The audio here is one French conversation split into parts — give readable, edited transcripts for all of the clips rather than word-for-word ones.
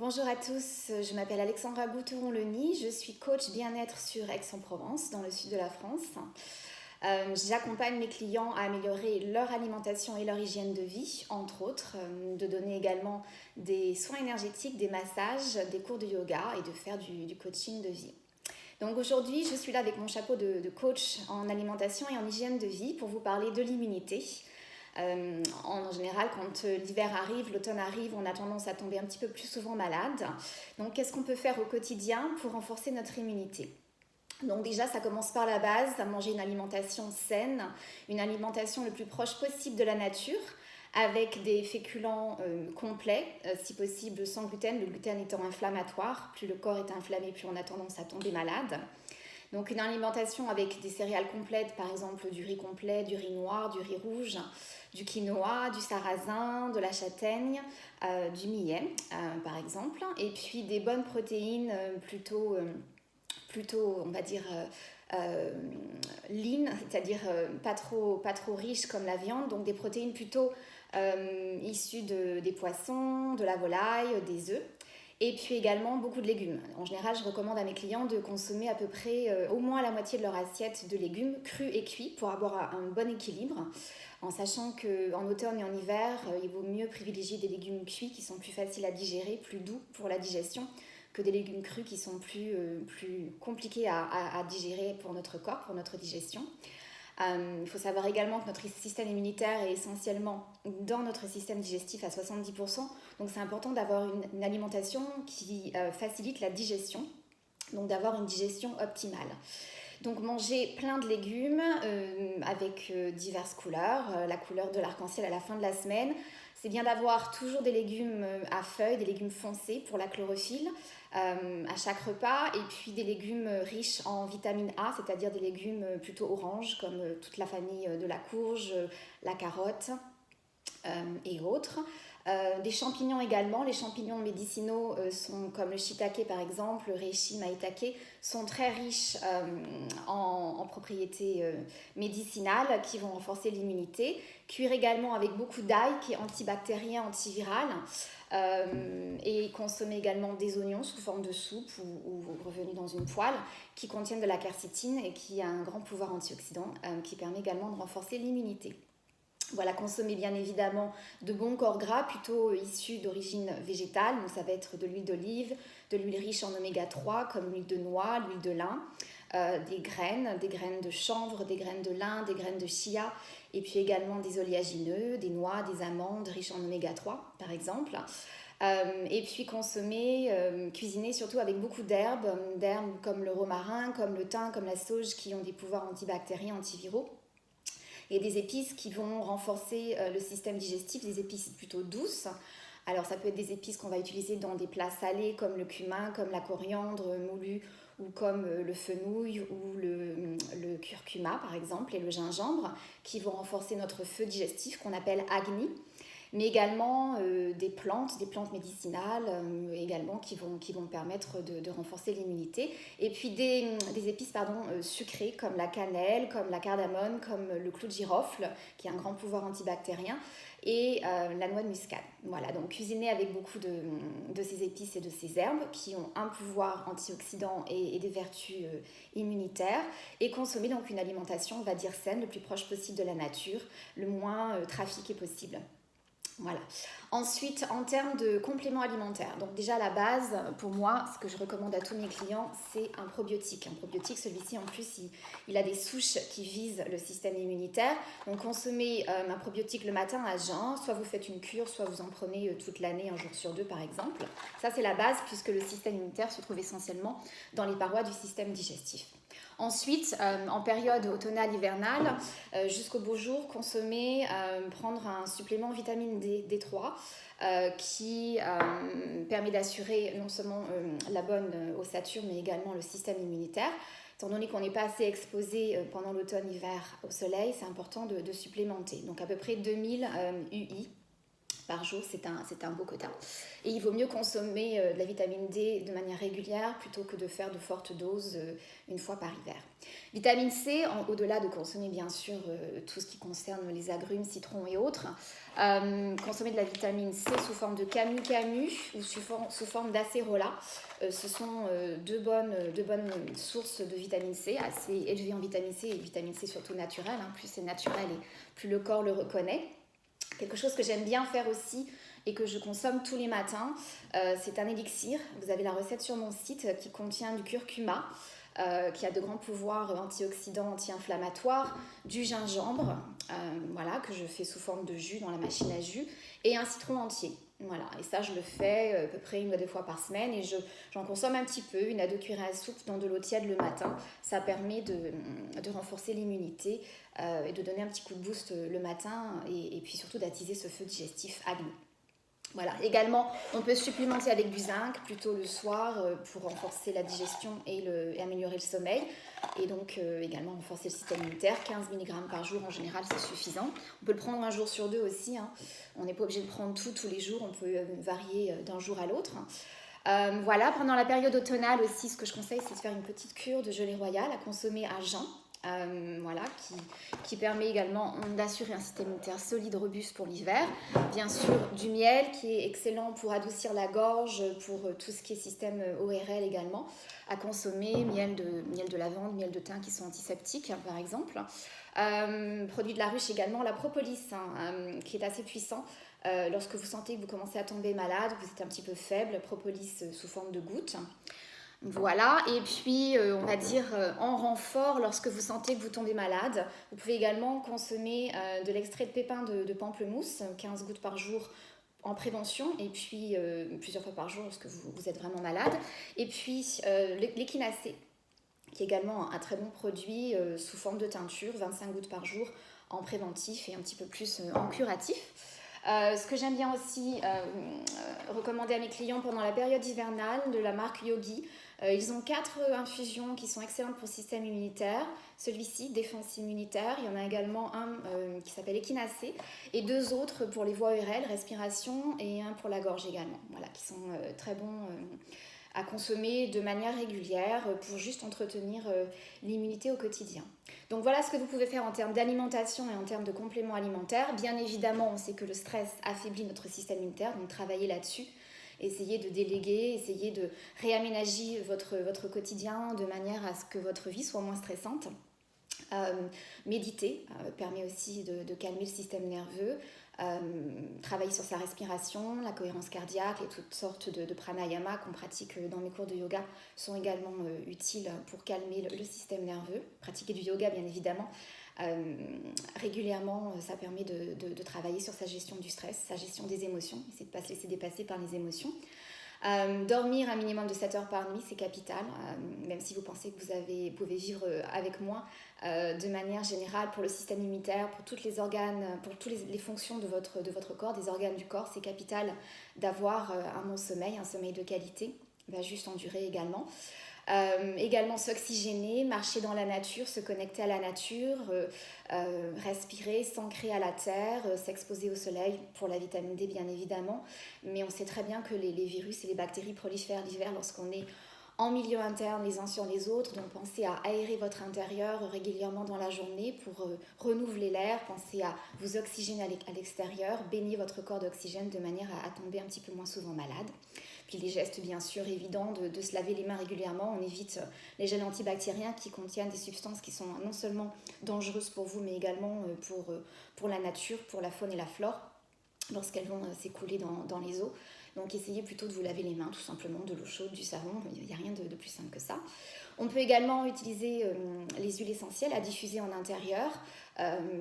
Bonjour à tous, je m'appelle Alexandra Gouturon-Leny, je suis coach bien-être sur Aix-en-Provence, dans le sud de la France. J'accompagne mes clients à améliorer leur alimentation et leur hygiène de vie, entre autres, de donner également des soins énergétiques, des massages, des cours de yoga et de faire du coaching de vie. Donc aujourd'hui, je suis là avec mon chapeau de coach en alimentation et en hygiène de vie pour vous parler de l'immunité. En général, quand l'hiver arrive, l'automne arrive, on a tendance à tomber un petit peu plus souvent malade. Donc, qu'est-ce qu'on peut faire au quotidien pour renforcer notre immunité ? Donc déjà, ça commence par la base, à manger une alimentation saine, une alimentation le plus proche possible de la nature, avec des féculents complets, si possible sans gluten, le gluten étant inflammatoire. Plus le corps est inflammé, plus on a tendance à tomber malade. Donc une alimentation avec des céréales complètes, par exemple du riz complet, du riz noir, du riz rouge, du quinoa, du sarrasin, de la châtaigne, du millet par exemple. Et puis des bonnes protéines plutôt on va dire lean, c'est-à-dire pas trop riches comme la viande, donc des protéines plutôt issues des poissons, de la volaille, des œufs. Et puis également beaucoup de légumes. En général, je recommande à mes clients de consommer à peu près au moins la moitié de leur assiette de légumes crus et cuits pour avoir un bon équilibre, en sachant qu'en automne et en hiver, il vaut mieux privilégier des légumes cuits qui sont plus faciles à digérer, plus doux pour la digestion, que des légumes crus qui sont plus compliqués à digérer pour notre corps, pour notre digestion. Il faut savoir également que notre système immunitaire est essentiellement dans notre système digestif à 70%. Donc c'est important d'avoir une alimentation qui facilite la digestion, donc d'avoir une digestion optimale. Donc manger plein de légumes avec diverses couleurs, la couleur de l'arc-en-ciel à la fin de la semaine. C'est bien d'avoir toujours des légumes à feuilles, des légumes foncés pour la chlorophylle à chaque repas, et puis des légumes riches en vitamine A, c'est-à-dire des légumes plutôt oranges comme toute la famille de la courge, la carotte et autres. Des champignons également. Les champignons médicinaux sont comme le shiitake par exemple, le reishi, maitake, sont très riches en propriétés médicinales qui vont renforcer l'immunité. Cuire également avec beaucoup d'ail qui est antibactérien, antiviral. Et consommer également des oignons sous forme de soupe ou revenus dans une poêle qui contiennent de la quercétine et qui a un grand pouvoir antioxydant qui permet également de renforcer l'immunité. Voilà, consommer bien évidemment de bons corps gras plutôt issus d'origine végétale, donc ça va être de l'huile d'olive, de l'huile riche en oméga 3 comme l'huile de noix, l'huile de lin, des graines de chanvre, des graines de lin, des graines de chia, et puis également des oléagineux, des noix, des amandes riches en oméga 3 par exemple. Et puis cuisiner surtout avec beaucoup d'herbes comme le romarin, comme le thym, comme la sauge qui ont des pouvoirs antibactériens, antiviraux. Et des épices qui vont renforcer le système digestif, des épices plutôt douces. Alors ça peut être des épices qu'on va utiliser dans des plats salés comme le cumin, comme la coriandre moulue ou comme le fenouil ou le curcuma par exemple et le gingembre qui vont renforcer notre feu digestif qu'on appelle agni. Mais également des plantes médicinales également qui vont permettre de renforcer l'immunité. Et puis des épices sucrées comme la cannelle, comme la cardamome, comme le clou de girofle qui a un grand pouvoir antibactérien et la noix de muscade. Voilà, donc cuisiner avec beaucoup de ces épices et de ces herbes qui ont un pouvoir antioxydant et des vertus immunitaires et consommer donc une alimentation, on va dire saine, le plus proche possible de la nature, le moins trafiquée possible. Voilà. Ensuite, en termes de compléments alimentaires, donc déjà à la base, pour moi, ce que je recommande à tous mes clients, c'est un probiotique. Un probiotique, celui-ci en plus, il a des souches qui visent le système immunitaire. Donc consommez un probiotique le matin à jeun, soit vous faites une cure, soit vous en prenez toute l'année, un jour sur deux par exemple. Ça c'est la base puisque le système immunitaire se trouve essentiellement dans les parois du système digestif. Ensuite, en période automnale-hivernale, jusqu'au beau jour, prendre un supplément vitamine D3 qui permet d'assurer non seulement la bonne ossature, mais également le système immunitaire. Étant donné qu'on n'est pas assez exposé pendant l'automne-hiver au soleil, c'est important de supplémenter. Donc à peu près 2000 UI par jour, c'est un beau quota. Et il vaut mieux consommer de la vitamine D de manière régulière plutôt que de faire de fortes doses une fois par hiver. Vitamine C, au-delà de consommer bien sûr tout ce qui concerne les agrumes, citrons et autres, consommer de la vitamine C sous forme de camu-camu ou sous forme d'acérola, ce sont deux bonnes sources de vitamine C, assez élevées en vitamine C et vitamine C surtout naturelle. Plus c'est naturel et plus le corps le reconnaît. Quelque chose que j'aime bien faire aussi et que je consomme tous les matins, c'est un élixir. Vous avez la recette sur mon site qui contient du curcuma, qui a de grands pouvoirs antioxydants, anti-inflammatoires, du gingembre, voilà, que je fais sous forme de jus dans la machine à jus, et un citron entier. Voilà, et ça je le fais à peu près 1 ou 2 fois par semaine et j'en consomme un petit peu, 1 à 2 cuillères à soupe dans de l'eau tiède le matin. Ça permet de renforcer l'immunité et de donner un petit coup de boost le matin et puis surtout d'attiser ce feu digestif à nous. Voilà. Également, on peut supplémenter avec du zinc plutôt le soir pour renforcer la digestion et améliorer le sommeil. Et donc également renforcer le système immunitaire. 15 mg par jour en général, c'est suffisant. On peut le prendre un jour sur 2 aussi. On n'est pas obligé de prendre tout tous les jours. On peut varier d'un jour à l'autre. Voilà, pendant la période automnale aussi, ce que je conseille, c'est de faire une petite cure de gelée royale à consommer à jeun. Voilà, qui permet également d'assurer un système immunitaire solide, robuste pour l'hiver. Bien sûr, du miel qui est excellent pour adoucir la gorge, pour tout ce qui est système ORL également, à consommer, miel de lavande, miel de thym qui sont antiseptiques par exemple. Produit de la ruche également, la propolis qui est assez puissant. Lorsque vous sentez que vous commencez à tomber malade, vous êtes un petit peu faible, propolis sous forme de gouttes. Voilà, et puis on va dire en renfort, lorsque vous sentez que vous tombez malade, vous pouvez également consommer de l'extrait de pépins de pamplemousse, 15 gouttes par jour en prévention, et puis plusieurs fois par jour lorsque vous êtes vraiment malade. Et puis l'échinacée, qui est également un très bon produit sous forme de teinture, 25 gouttes par jour en préventif et un petit peu plus en curatif. Ce que j'aime bien aussi recommander à mes clients pendant la période hivernale de la marque Yogi, ils ont 4 infusions qui sont excellentes pour le système immunitaire. Celui-ci, défense immunitaire. Il y en a également un qui s'appelle Echinacée et 2 autres pour les voies ORL, respiration, et un pour la gorge également. Voilà, qui sont très bons à consommer de manière régulière pour juste entretenir l'immunité au quotidien. Donc voilà ce que vous pouvez faire en termes d'alimentation et en termes de compléments alimentaires. Bien évidemment, on sait que le stress affaiblit notre système immunitaire, donc travaillez là-dessus. Essayez de déléguer, essayez de réaménager votre quotidien de manière à ce que votre vie soit moins stressante. Méditer permet aussi de calmer le système nerveux. Travailler sur sa respiration, la cohérence cardiaque et toutes sortes de pranayama qu'on pratique dans mes cours de yoga sont également utiles pour calmer le système nerveux. Pratiquer du yoga, bien évidemment, régulièrement, ça permet de travailler sur sa gestion du stress, sa gestion des émotions, essayer de ne pas se laisser dépasser par les émotions. Dormir un minimum de 7 heures par nuit, c'est capital, même si vous pensez que vous pouvez vivre avec moins. De manière générale, pour le système immunitaire, pour tous les organes, pour toutes les fonctions de votre corps, des organes du corps, c'est capital d'avoir un bon sommeil, un sommeil de qualité, juste en durée également. Également s'oxygéner, marcher dans la nature, se connecter à la nature, respirer, s'ancrer à la terre, s'exposer au soleil pour la vitamine D bien évidemment, mais on sait très bien que les virus et les bactéries prolifèrent l'hiver lorsqu'on est en milieu interne les uns sur les autres, donc pensez à aérer votre intérieur régulièrement dans la journée pour renouveler l'air, pensez à vous oxygéner à l'extérieur, baignez votre corps d'oxygène de manière à tomber un petit peu moins souvent malade. Puis les gestes bien sûr évidents de se laver les mains régulièrement, on évite les gels antibactériens qui contiennent des substances qui sont non seulement dangereuses pour vous mais également pour la nature, pour la faune et la flore lorsqu'elles vont s'écouler dans les eaux. Donc essayez plutôt de vous laver les mains tout simplement, de l'eau chaude, du savon, il n'y a rien de plus simple que ça. On peut également utiliser les huiles essentielles à diffuser en intérieur.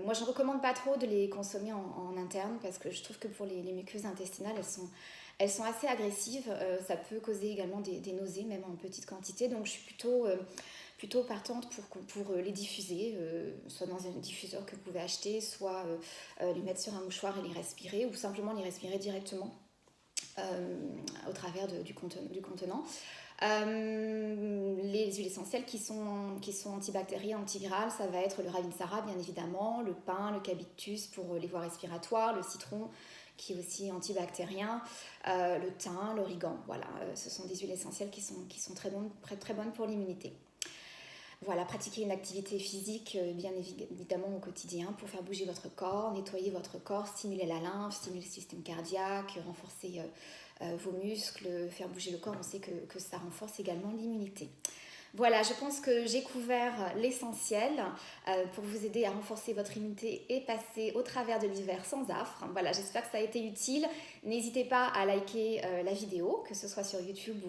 Moi je ne recommande pas trop de les consommer en interne parce que je trouve que pour les muqueuses intestinales elles sont assez agressives, ça peut causer également des nausées même en petite quantité, donc je suis plutôt partante pour les diffuser, soit dans un diffuseur que vous pouvez acheter, soit les mettre sur un mouchoir et les respirer, ou simplement les respirer directement au travers du contenant. Les huiles essentielles qui sont antibactériennes, antivirales, ça va être le ravinsara bien évidemment, le pin, l'eucalyptus pour les voies respiratoires, le citron qui est aussi antibactérien, le thym, l'origan. Voilà, ce sont des huiles essentielles qui sont très bonnes pour l'immunité. Voilà, pratiquer une activité physique bien évidemment au quotidien pour faire bouger votre corps, nettoyer votre corps, stimuler la lymphe, stimuler le système cardiaque, renforcer vos muscles, faire bouger le corps. On sait que ça renforce également l'immunité. Voilà, je pense que j'ai couvert l'essentiel pour vous aider à renforcer votre immunité et passer au travers de l'hiver sans affre. Voilà, j'espère que ça a été utile. N'hésitez pas à liker la vidéo, que ce soit sur YouTube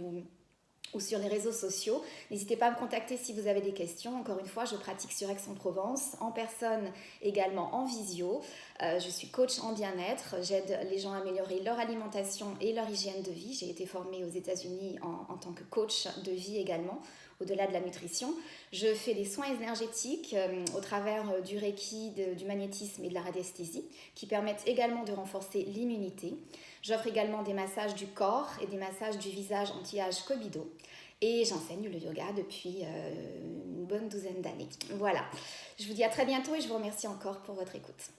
ou sur les réseaux sociaux. N'hésitez pas à me contacter si vous avez des questions. Encore une fois, je pratique sur Aix-en-Provence, en personne également en visio. Je suis coach en bien-être. J'aide les gens à améliorer leur alimentation et leur hygiène de vie. J'ai été formée aux États-Unis en tant que coach de vie également, au-delà de la nutrition. Je fais des soins énergétiques au travers du Reiki, du magnétisme et de la radiesthésie qui permettent également de renforcer l'immunité. J'offre également des massages du corps et des massages du visage anti-âge Kobido. Et j'enseigne le yoga depuis une bonne douzaine d'années. Voilà, je vous dis à très bientôt et je vous remercie encore pour votre écoute.